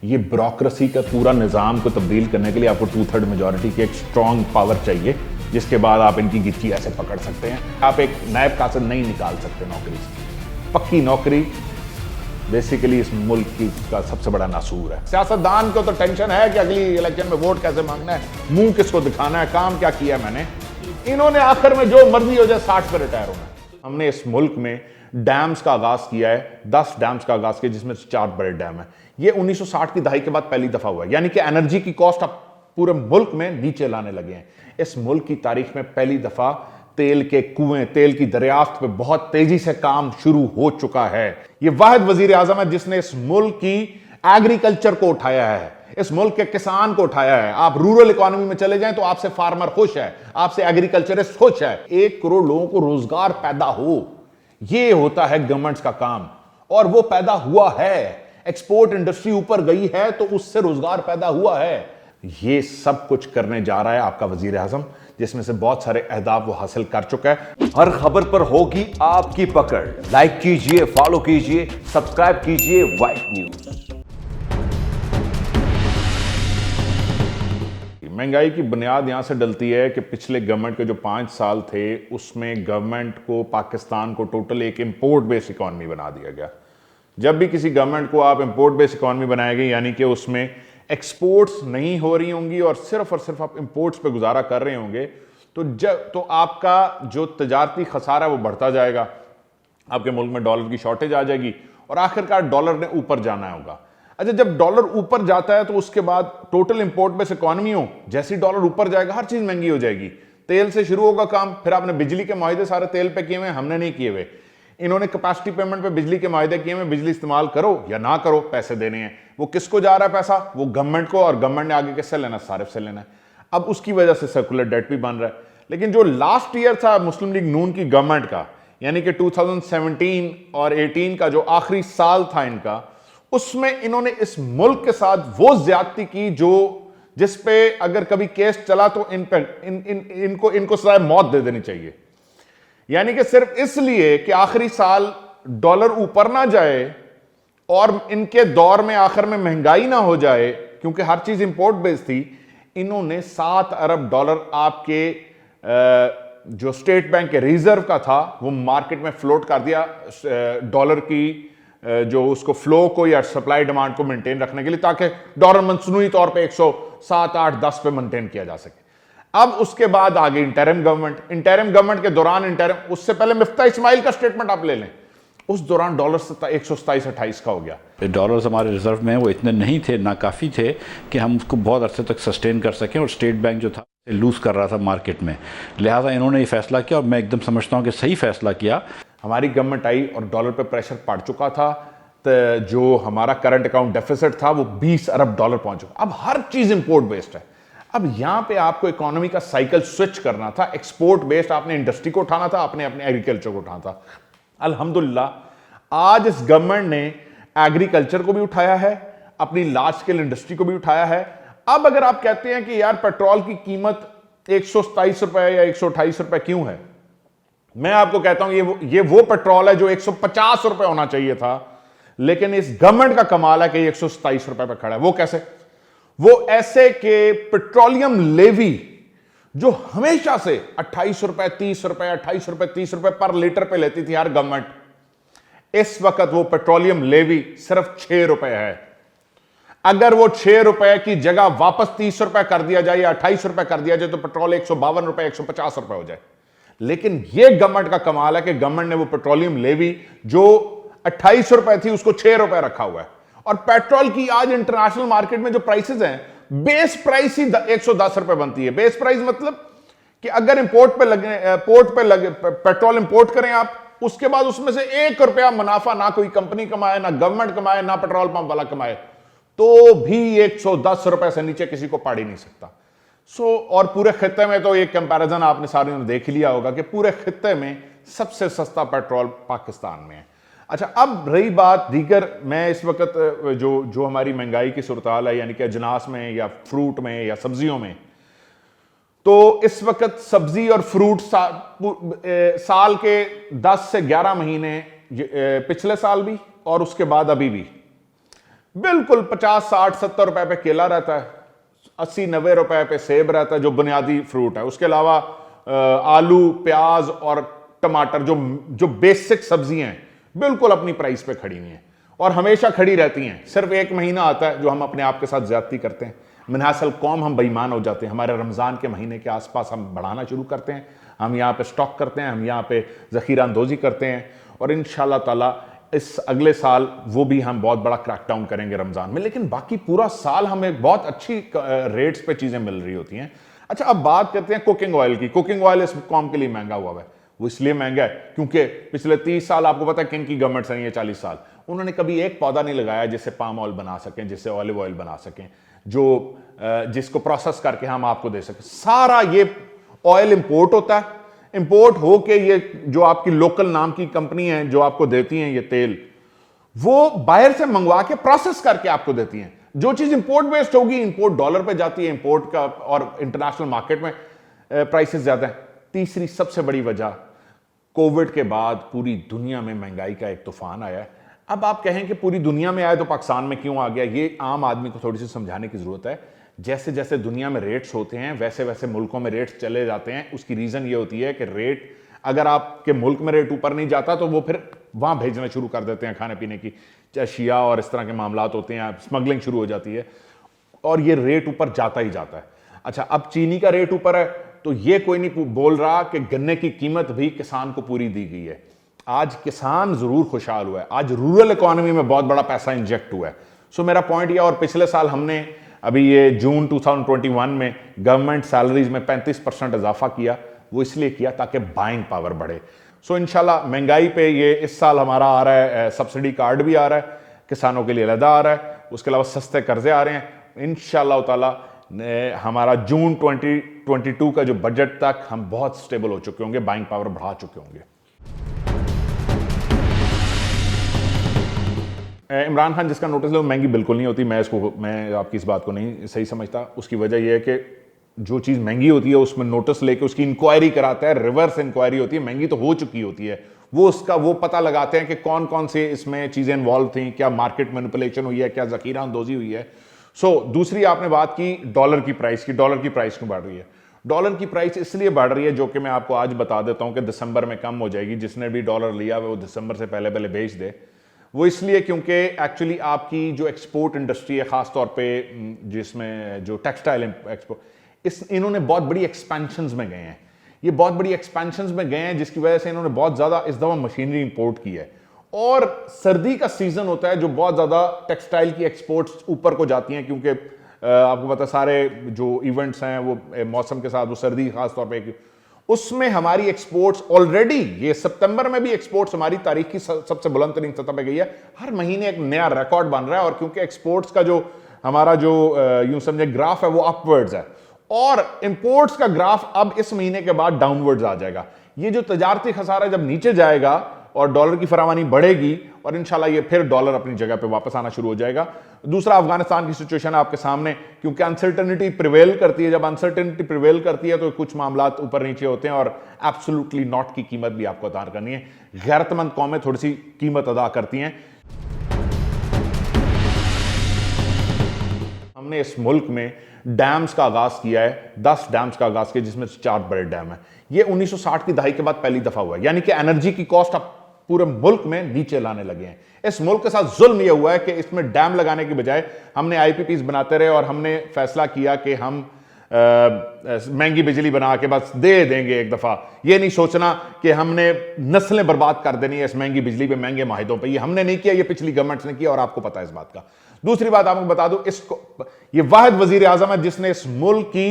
ये ब्यूरोक्रेसी का पूरा निज़ाम को तब्दील करने के लिए आपको 2/3 मेजॉरिटी की एक स्ट्रॉन्ग पावर चाहिए, जिसके बाद आप इनकी गिच्ची ऐसे पकड़ सकते हैं। आप एक नायब कासिद नहीं निकाल सकते नौकरी से। पक्की नौकरी बेसिकली इस मुल्क की का सबसे बड़ा नासूर है। सियासतदान को तो टेंशन है कि अगली इलेक्शन में वोट कैसे मांगना है, मुंह किसको दिखाना है, काम क्या किया मैंने। इन्होंने आखिर में जो मर्जी हो जाए 60 पे रिटायर होना है। हमने इस मुल्क में डैम्स का आगाज किया है, 10 डैम्स का आगाज किया, जिसमें 4 बड़े डैम है। ये 1960 की दहाई के बाद पहली दफा हुआ है, यानी कि एनर्जी की कॉस्ट अब पूरे मुल्क में नीचे लाने लगे हैं। इस मुल्क की तारीख में पहली दफा तेल के कुएं, तेल की दरियाफ्त पे बहुत तेजी से काम शुरू हो चुका है। ये वाहिद वजीर आजम है जिसने इस मुल्क की एग्रीकल्चर को उठाया है, इस मुल्क के किसान को उठाया है। आप रूरल इकोनॉमी में चले जाएं तो आपसे फार्मर खुश है, आपसे एग्रीकल्चरिस्ट खुश है। 1 करोड़ लोगों को रोजगार पैदा हो, यह होता है गवर्नमेंट्स का काम, और वो पैदा हुआ है। एक्सपोर्ट इंडस्ट्री ऊपर गई है तो उससे रोजगार पैदा हुआ है। ये सब कुछ करने जा रहा है आपका वजीर आजम, जिसमें से बहुत सारे अहदाफ वो हासिल कर चुका है। हर खबर पर होगी आपकी पकड़। लाइक कीजिए, फॉलो कीजिए, सब्सक्राइब कीजिए वाइट न्यूज। महंगाई की बुनियाद यहां से डलती है कि पिछले गवर्नमेंट के जो 5 साल थे उसमें गवर्नमेंट को, पाकिस्तान को टोटल एक इंपोर्ट बेस्ड इकॉनमी बना दिया गया। जब भी किसी गवर्नमेंट को आप इंपोर्ट बेस्ड इकॉनमी बनाएंगे, यानी कि उसमें एक्सपोर्ट्स नहीं हो रही होंगी और सिर्फ आप इंपोर्ट्स पे गुजारा कर रहे होंगे, तो आपका जो तजारती खसारा है वो बढ़ता जाएगा। आपके मुल्क में डॉलर की शॉर्टेज आ जाएगी और आखिरकार डॉलर ने ऊपर जाना होगा। अच्छा, जब डॉलर ऊपर जाता है तो उसके बाद टोटल इंपोर्ट बेस्ड इकॉनमी हो, जैसे ही डॉलर ऊपर जाएगा हर चीज महंगी हो जाएगी। तेल से शुरू होगा काम, फिर आपने बिजली के मुआहदे सारे तेल पे किए हुए, हमने नहीं किए हुए। इन्होंने कैपेसिटी पेमेंट पे बिजली के मुआहदे किए हुए, बिजली इस्तेमाल करो या ना करो, पैसे देने हैं। वो किसको जा रहा है पैसा? वो गवर्नमेंट को, और गवर्नमेंट ने आगे किससे लेना? सारिफ से लेना है। अब उसकी वजह से सर्कुलर डेट भी बन रहा है। लेकिन जो लास्ट ईयर था मुस्लिम लीग नून की गवर्नमेंट का, यानी कि 2017 और 18 का जो आखिरी साल था इनका, उसमें इन्होंने इस मुल्क के साथ वो ज्यादती की जिस पे अगर कभी केस चला तो इनको सजाए मौत दे देनी चाहिए। यानी कि सिर्फ इसलिए कि आखिरी साल डॉलर ऊपर ना जाए और इनके दौर में आखिर में महंगाई ना हो जाए, क्योंकि हर चीज इंपोर्ट बेस्ड थी, इन्होंने 7 अरब डॉलर आपके जो स्टेट बैंक के रिजर्व का था वो मार्केट में फ्लोट कर दिया, डॉलर की जो उसको फ्लो को या सप्लाई डिमांड को मेंटेन रखने के लिए, ताकि डॉलर मसनूई तौर पे 107, 8, 10 पे मेंटेन किया जा सके। अब उसके बाद आगे इंटरिम गवर्नमेंट के दौरान, उससे पहले मिफ्ता इस्माइल का स्टेटमेंट आप ले लें, उस दौरान डॉलर 127-28 का हो गया। डॉलर्स हमारे रिजर्व में वो इतने नहीं थे, ना काफ़ी थे कि हम उसको बहुत अरसे तक सस्टेन कर सकें, और स्टेट बैंक जो था लूज कर रहा था मार्केट में। लिहाजा इन्होंने ये फैसला किया, और मैं एकदम समझता हूँ कि सही फैसला किया। हमारी गवर्नमेंट आई और डॉलर पे प्रेशर पड़ चुका था, तो जो हमारा करंट अकाउंट डेफिसिट था वो 20 अरब डॉलर पहुंच चुका। अब हर चीज इंपोर्ट बेस्ड है। अब यहां पे आपको इकोनॉमी का साइकिल स्विच करना था, एक्सपोर्ट बेस्ड आपने इंडस्ट्री को उठाना था, आपने अपने एग्रीकल्चर को उठाना था। अल्हम्दुलिल्लाह आज इस गवर्नमेंट ने एग्रीकल्चर को भी उठाया है, अपनी लार्ज स्केल इंडस्ट्री को भी उठाया है। अब अगर आप कहते हैं कि यार पेट्रोल की कीमत 127 रुपए या 128 रुपए क्यों है, मैं आपको कहता हूं ये वो पेट्रोल है जो 150 रुपए होना चाहिए था, लेकिन इस गवर्नमेंट का कमाल है कि 127 रुपए पर खड़ा है। वो कैसे? वो ऐसे कि पेट्रोलियम लेवी जो हमेशा से 28 रुपए 30 रुपए 28 रुपए 30 रुपए पर लीटर पे लेती थी हर गवर्नमेंट, इस वक्त वो पेट्रोलियम लेवी सिर्फ 6 रुपए है। अगर वो 6 रुपए की जगह वापस 30 रुपए कर दिया जाए या 28 रुपए कर दिया जाए तो पेट्रोल 152 रुपए 150 रुपए हो जाए। लेकिन ये गवर्नमेंट का कमाल है कि गवर्नमेंट ने वो पेट्रोलियम लेवी जो 28 रुपए थी उसको 6 रुपए रखा हुआ है। और पेट्रोल की आज इंटरनेशनल मार्केट में जो प्राइसेस हैं, बेस प्राइस ही 110 रुपए बनती है। बेस प्राइस मतलब कि अगर इंपोर्ट पे लगे पेट्रोल इंपोर्ट करें आप, उसके बाद उसमें से 1 रुपया मुनाफा ना कोई कंपनी कमाए, ना गवर्नमेंट कमाए, ना पेट्रोल पंप वाला कमाए, तो भी 110 रुपए से नीचे किसी को पड़ ही नहीं सकता। और पूरे खित्ते में तो एक कंपैरिजन आपने सारे ने देख लिया होगा कि पूरे खित्ते में सबसे सस्ता पेट्रोल पाकिस्तान में है। अच्छा, अब रही बात दीगर, मैं इस वक्त जो हमारी महंगाई की सूरत-हाल है, यानी कि अजनास में या फ्रूट में या सब्जियों में, तो इस वक्त सब्जी और फ्रूट साल के 10 से 11 महीने, पिछले साल भी और उसके बाद अभी भी बिल्कुल 50, 60, 70 रुपए पे केला रहता है, 80, 90 रुपए पे सेब रहता है जो बुनियादी फ्रूट है। उसके अलावा आलू, प्याज और टमाटर जो जो बेसिक सब्जियां हैं बिल्कुल अपनी प्राइस पे खड़ी हुई हैं और हमेशा खड़ी रहती हैं। सिर्फ एक महीना आता है जो हम अपने आप के साथ ज्यादती करते हैं, मिनहासल कौम हम बेईमान हो जाते हैं। हमारे रमज़ान के महीने के आसपास हम बढ़ाना शुरू करते हैं, हम यहाँ पे स्टॉक करते हैं, हम यहाँ पे ज़ख़ीरा अंदोज़ी करते हैं और इंशाअल्लाह ताला इस अगले साल वो भी हम बहुत बड़ा क्रैकडाउन करेंगे रमज़ान में। लेकिन बाकी पूरा साल हमें बहुत अच्छी रेट्स पे चीज़ें मिल रही होती हैं। अच्छा, अब बात करते हैं कुकिंग ऑयल की। कुकिंग ऑयल इस कौम के लिए महंगा हुआ है। वो इसलिए महंगा है क्योंकि पिछले 30 साल आपको पता है किन की गवर्नमेंट्स रही है, 40 साल, उन्होंने कभी एक पौधा नहीं लगाया जिससे पाम ऑयल बना सकें, जिससे ऑलिव ऑयल बना सकें, जो जिसको प्रोसेस करके हम आपको दे सकें। सारा ये ऑयल इंपोर्ट होता है, इंपोर्ट होके ये जो आपकी लोकल नाम की कंपनी है जो आपको देती हैं ये तेल, वो बाहर से मंगवा के प्रोसेस करके आपको देती हैं। जो चीज इंपोर्ट बेस्ड होगी, इंपोर्ट डॉलर पे जाती है, इंपोर्ट का और इंटरनेशनल मार्केट में प्राइसेस ज्यादा है। तीसरी सबसे बड़ी वजह, कोविड के बाद पूरी दुनिया में महंगाई का एक तूफान आया है। अब आप कहें कि पूरी दुनिया में आया तो पाकिस्तान में क्यों आ गया, ये आम आदमी को थोड़ी सी समझाने की जरूरत है। जैसे जैसे दुनिया में रेट्स होते हैं वैसे वैसे मुल्कों में रेट्स चले जाते हैं। उसकी रीजन ये होती है कि रेट, अगर आपके मुल्क में रेट ऊपर नहीं जाता तो वो फिर वहां भेजना शुरू कर देते हैं खाने पीने की अशिया और इस तरह के मामलात होते हैं, स्मगलिंग शुरू हो जाती है और ये रेट ऊपर जाता ही जाता है। अच्छा, अब चीनी का रेट ऊपर है तो ये कोई नहीं बोल रहा कि गन्ने की कीमत भी किसान को पूरी दी गई है। आज किसान जरूर खुशहाल हुआ है, आज रूरल इकोनॉमी में बहुत बड़ा पैसा इंजेक्ट हुआ है। सो मेरा पॉइंट यह, और पिछले साल हमने अभी ये जून 2021 में गवर्नमेंट सैलरीज में 35% इजाफा किया। वो इसलिए किया ताकि बाइंग पावर बढ़े। सो इंशाल्लाह महंगाई पे ये इस साल हमारा आ रहा है, सब्सिडी कार्ड भी आ रहा है, किसानों के लिए अलग आ रहा है, उसके अलावा सस्ते कर्जे आ रहे हैं। इंशाल्लाह ताला हमारा जून 2022 का जो बजट तक हम बहुत स्टेबल हो चुके होंगे, बाइंग पावर बढ़ा चुके होंगे। इमरान खान जिसका नोटिस लो, महंगी बिल्कुल नहीं होती। मैं आपकी इस बात को नहीं सही समझता। उसकी वजह यह है कि जो चीज़ महंगी होती है उसमें नोटिस लेके उसकी इंक्वायरी कराता है, रिवर्स इंक्वायरी होती है। महंगी तो हो चुकी होती है, वो पता लगाते हैं कि कौन कौन से इसमें चीज़ें इन्वॉल्व थी, क्या मार्केट मैनिपुलेशन हुई है, क्या ज़ख़ीरा अंदोज़ी हुई है। दूसरी आपने बात की डॉलर की प्राइस की। डॉलर की प्राइस क्यों बढ़ रही है? डॉलर की प्राइस इसलिए बढ़ रही है, जो कि मैं आपको आज बता देता हूं कि दिसंबर में कम हो जाएगी। जिसने भी डॉलर लिया वो दिसंबर से पहले पहले बेच दे। वो इसलिए क्योंकि एक्चुअली आपकी जो एक्सपोर्ट इंडस्ट्री है, खासतौर पे जिसमें जो टेक्सटाइल एक्सपोर्ट, इन्होंने बहुत बड़ी एक्सपेंशंस में गए हैं। ये बहुत बड़ी एक्सपेंशंस में गए हैं जिसकी वजह से इन्होंने बहुत ज़्यादा इस दफ़ा मशीनरी इंपोर्ट की है। और सर्दी का सीजन होता है जो बहुत ज़्यादा टेक्सटाइल की एक्सपोर्ट्स ऊपर को जाती हैं, क्योंकि आपको पता सारे जो इवेंट्स हैं वो मौसम के साथ, वो सर्दी खास तौर पे, उसमें हमारी एक्सपोर्ट्स ऑलरेडी ये सितंबर में भी एक्सपोर्ट्स हमारी तारीख की सबसे बुलंद तरीन सतह पे गई है। हर महीने एक नया रिकॉर्ड बन रहा है और क्योंकि एक्सपोर्ट्स का जो हमारा जो यूं समझे ग्राफ है वो अपवर्ड्स है और इंपोर्ट्स का ग्राफ अब इस महीने के बाद डाउनवर्ड्स आ जाएगा। ये जो तजारती खसारा जब नीचे जाएगा और डॉलर की फरावानी बढ़ेगी और इंशाल्लाह ये फिर डॉलर अपनी जगह पे वापस आना शुरू हो जाएगा। दूसरा, अफगानिस्तान की सिचुएशन आपके सामने, क्योंकि अनसर्टेनिटी प्रिवेल करती है। जब अनसर्टेनिटी प्रिवेल करती है तो कुछ मामलात ऊपर नीचे होते हैं और एब्सोल्युटली नॉट की कीमत भी आपको अदा करनी है। गैरतमंद कौमें थोड़ी सी कीमत अदा करती हैं। हमने इस मुल्क में डैम्स का आगाज किया है, 10 डैम्स का आगाज किया, जिसमें 4 बड़े डैम हैं। ये 1960 की दहाई के बाद पहली दफा हुआ है, यानी कि एनर्जी की कॉस्ट अब पूरे मुल्क में नीचे लाने लगे हैं। इस मुल्क के साथ जुल्म यह हुआ है कि इसमें डैम लगाने की बजाय हमने आईपीपीज बनाते रहे और हमने फैसला किया कि हम महंगी बिजली बना के बस दे देंगे एक दफा। यह नहीं सोचना कि हमने नस्लें बर्बाद कर देनी है इस महंगी बिजली पे, महंगे माहिदों पे। ये हमने नहीं किया, ये पिछली गवर्नमेंट्स ने किया और आपको पता है इस बात का। दूसरी बात आपको बता दूं, ये वाहिद वजीर आजम है जिसने इस मुल्क की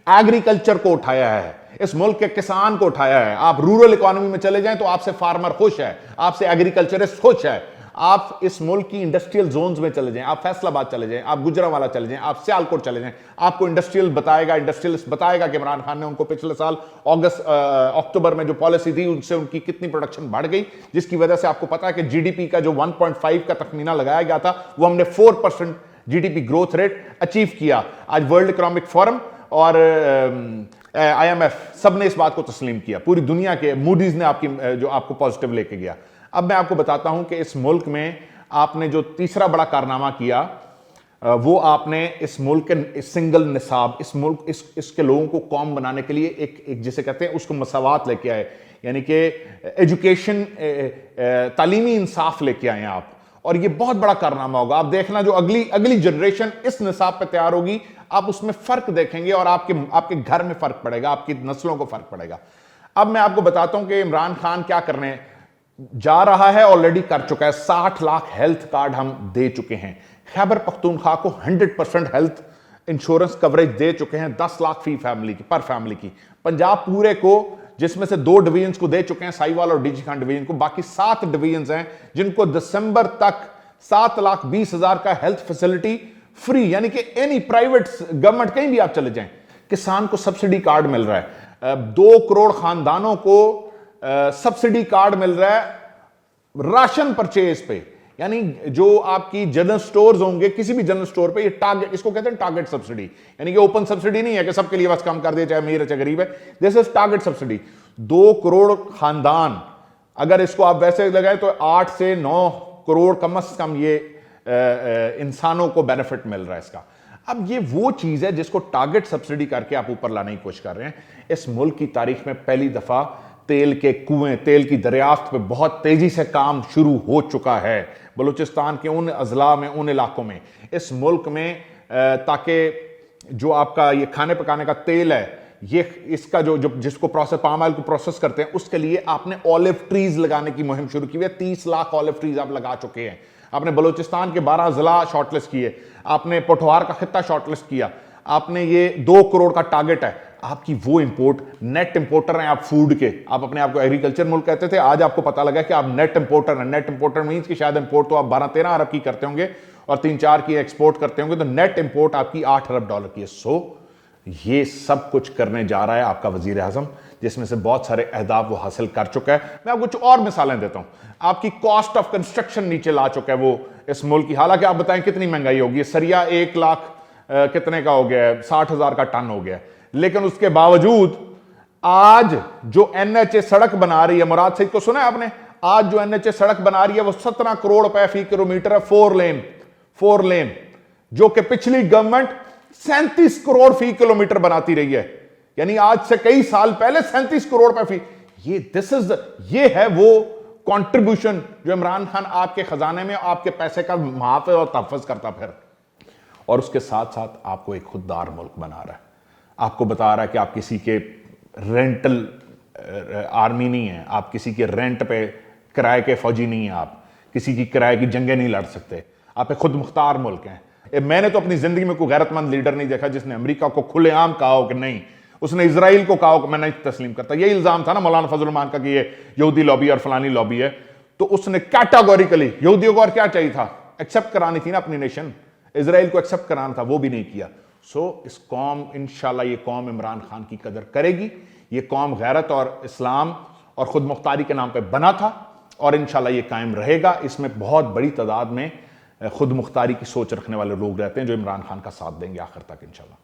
एग्रीकल्चर को उठाया है, इस मुल्क के किसान को उठाया है। आप रूरल इकोनॉमी में चले जाएं तो आपसे फार्मर खुश है, आपसे एग्रीकल्चरिस्ट खुश है। आप इस मुल्क की इंडस्ट्रियल जोन्स में चले जाएं, आप फैसलाबाद चले जाएं, आप गुजरावाला चले जाएं, आप सियालकोट चले जाएं, आपको इंडस्ट्रियलिस्ट बताएगा कि इमरान खान ने उनको पिछले साल अक्टूबर में जो पॉलिसी दी उनसे उनकी कितनी प्रोडक्शन बढ़ गई, जिसकी वजह से आपको पता है कि जीडीपी का जो 1.5 का तखमीना लगाया गया था वो हमने 4% जीडीपी ग्रोथ रेट अचीव किया। आज वर्ल्ड इकोनॉमिक फोरम और IMF सब ने इस बात को तस्लीम किया, पूरी दुनिया के मूडीज ने आपको पॉजिटिव लेके गया। अब मैं आपको बताता हूं कि इस मुल्क में आपने जो तीसरा बड़ा कारनामा किया वो आपने इस मुल्क के सिंगल निसाब, इस मुल्क इसके लोगों को कौम बनाने के लिए एक जिसे कहते हैं उसको मसावात लेके आए, यानी कि एजुकेशन, तालीमी इंसाफ लेके आए आप। और ये बहुत बड़ा कारनामा होगा। आप देखना जो अगली जनरेशन इस निसाब पे तैयार होगी, आप उसमें फर्क देखेंगे और आपके घर में फर्क पड़ेगा, आपकी नस्लों को फर्क पड़ेगा। अब मैं आपको बताता हूं कि इमरान खान क्या करने जा रहा है, ऑलरेडी कर चुका है। 60 लाख हेल्थ कार्ड हम दे चुके हैं। खैबर पख्तूनख्वा को 100% हेल्थ इंश्योरेंस कवरेज दे चुके हैं, 10 लाख पर फैमिली की। पंजाब पूरे को, जिसमें से 2 डिवीजन को दे चुके हैं, साहिवाल और डीजी खान डिवीजन को, बाकी 7 डिवीजन हैं जिनको दिसंबर तक 7,20,000 का हेल्थ फैसिलिटी फ्री, यानी कि एनी प्राइवेट गवर्नमेंट कहीं भी आप चले जाएं, किसान को सब्सिडी कार्ड मिल रहा है। 2 करोड़ खानदानों को सब्सिडी कार्ड मिल रहा है राशन परचेज पे, यानी जो आपकी जनरल स्टोर्स होंगे, किसी भी जनरल स्टोर पे ये टारगेट, इसको कहते हैं टारगेट सब्सिडी, यानी कि ओपन सब्सिडी नहीं है कि सबके लिए बस कम कर दिया, चाहे अमीर है चाहे गरीब है। This is target subsidy. 2 crore खानदान, अगर इसको आप वैसे लगाए तो 8 से 9 करोड़ कम से कम ये इंसानों को बेनिफिट मिल रहा है इसका। अब ये वो चीज है जिसको टारगेट सब्सिडी करके आप ऊपर लाने की कोशिश कर रहे हैं। इस मुल्क की तारीख में पहली दफा तेल के कुएं, तेल की दरियाफ्त पे बहुत तेजी से काम शुरू हो चुका है बलूचिस्तान के उन अजला में, उन इलाकों में, इस मुल्क में, ताकि जो आपका ये खाने पकाने का तेल है, ये इसका जो जिसको पाम ऑयल को प्रोसेस करते हैं, उसके लिए आपने ऑलिव ट्रीज लगाने की मुहिम शुरू की है। 30 लाख ऑलिव ट्रीज आप लगा चुके हैं। आपने बलूचिस्तान के 12 जिला शॉर्टलिस्ट किए, आपने पोठवार का खित्ता शॉर्टलिस्ट किया, आपने ये 2 करोड़ का टारगेट है आपकी। वो इंपोर्ट, नेट इंपोर्टर हैं आप फूड के। आप अपने आप को एग्रीकल्चर मुल्क कहते थे, आज आपको पता लगा कि आप नेट इंपोर्टर हैं। नेट इंपोर्टर मींस कि शायद इंपोर्ट तो आप 12-13 अरब की करते होंगे और 3-4 की एक्सपोर्ट करते होंगे, तो नेट इंपोर्ट आपकी $8 अरब की है। सो ये सब कुछ करने जा रहा है आपका वजीर आजम, जिसमें से बहुत सारे अहदाफ वो हासिल कर चुका है। मैं आपको कुछ और मिसालें देता हूं। आपकी कॉस्ट ऑफ कंस्ट्रक्शन नीचे ला चुका है वो इस मुल्क की। हालांकि आप बताएं कितनी महंगाई होगी, सरिया 1 लाख कितने का हो गया है, 60,000 का टन हो गया है, लेकिन उसके बावजूद आज जो NHA सड़क बना रही है, मुराद सईद को सुना है आपने, आज जो NHA सड़क बना रही है वो 17 करोड़ रुपए फी किलोमीटर है, 4 लेन, जो कि पिछली गवर्नमेंट 37 करोड़ फी किलोमीटर बनाती रही है। यानी आज से कई साल पहले 37 करोड़ रुपए फी। ये है वो कंट्रीब्यूशन जो इमरान खान आपके खजाने में आपके पैसे का मुहाफ़िज़ और तहफ़्फ़ुज़ करता फिर, और उसके साथ साथ आपको एक खुददार मुल्क बना रहा है। आपको बता रहा है कि आप किसी के रेंटल आर्मी नहीं है, आप किसी के रेंट पे किराए के फौजी नहीं है, आप किसी की किराए की जंगें नहीं लड़ सकते, आप एक खुद मुख्तार मुल्क हैं। मैंने तो अपनी जिंदगी में कोई गैरतमंद लीडर नहीं देखा जिसने अमेरिका को खुलेआम कहा हो कि नहीं, उसने इजराइल को कहा हो कि मैं नहीं तस्लीम करता। यही इल्जाम था ना मौलाना फजल रहमान का कि ये यहूदी लॉबी और फलानी लॉबी है, तो उसने कैटेगोरिकली यहूदियों को और क्या चाहिए था, एक्सेप्ट करानी थी ना अपनी नेशन, इजराइल को एक्सेप्ट कराना था, वो भी नहीं किया। सो इस कौम, इंशाल्लाह ये कौम इमरान खान की कदर करेगी। ये कौम गैरत और इस्लाम और खुद मुख्तारी के नाम पे बना था और इंशाल्लाह ये कायम रहेगा। इसमें बहुत बड़ी तादाद में खुद मुख्तारी की सोच रखने वाले लोग रहते हैं जो इमरान खान का साथ देंगे आखिर तक इंशाल्लाह।